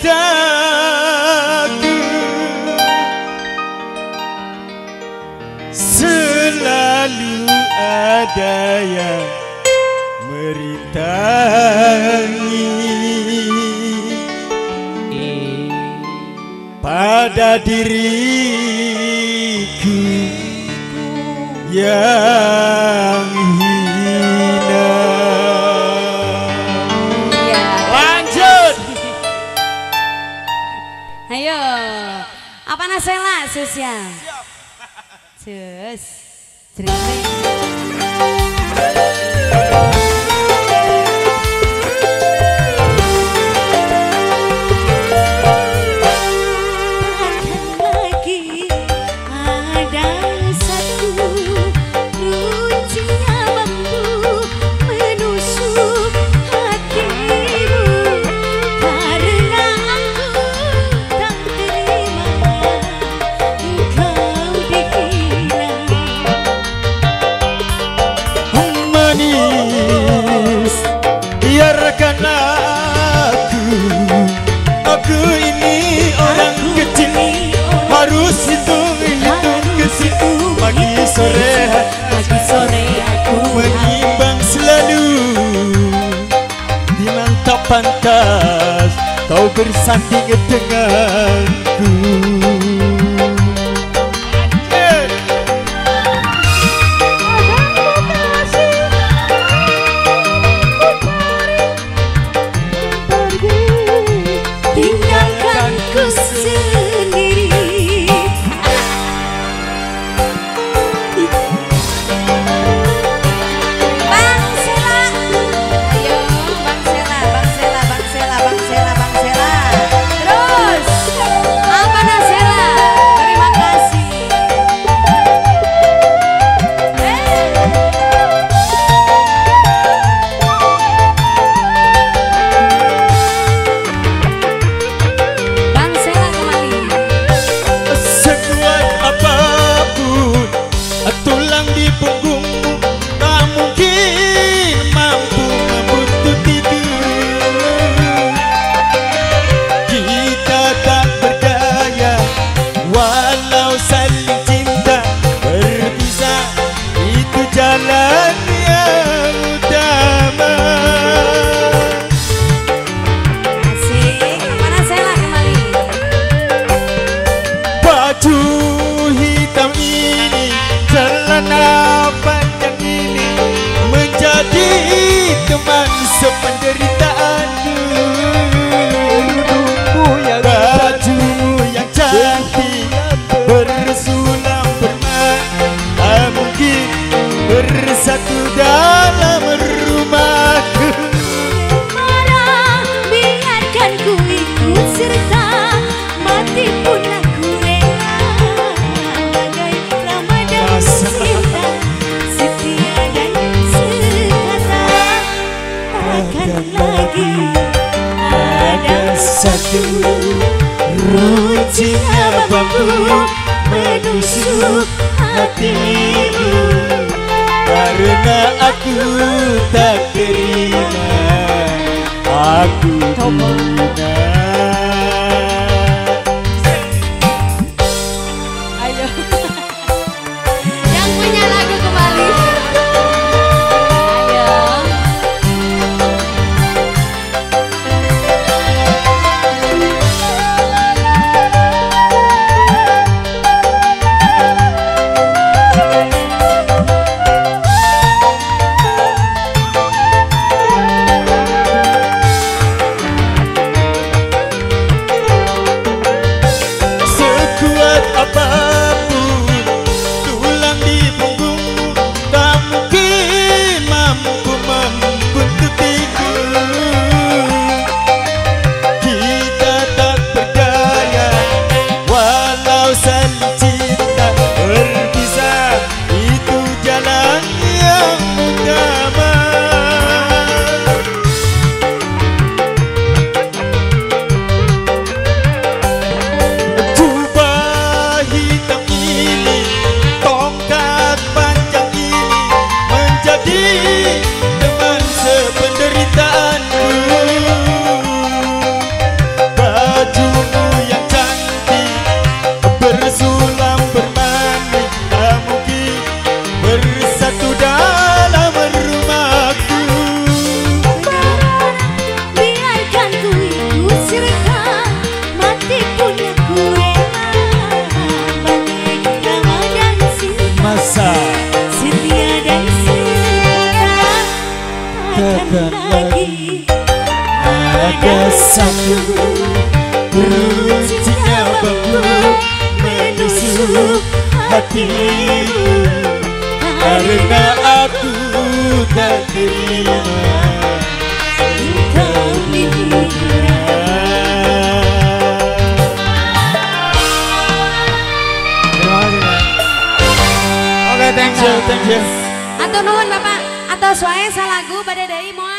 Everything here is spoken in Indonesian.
cintaku selalu ada yang merintangi pada diriku yang hina. Ya. Lanjut. Ayo, apa nasela sosial? Cus, biarkan aku ini orang kecil harus hitung ke situ pagi sore aku menimbang selalu bilang tak pantas kau bersanding denganku. Teman sependeritaanku, bajumu yang cantik bersulam bermana mungkin bersatu dalam rumahku. marah biarkan ku ikut serta mati pun aku rela bagai Ramadan cinta setia dan takkan lagi ada satu runcing bambu menusuk hatimu Karena aku tak terima, aku hina. Ayo yang punya lagu kembali. Ayo Rasaku beruncinya bambu menusuk hatimu, karena aku tak terima engkau Atur nuhun Bapak, atur suai salagu pada deui moal.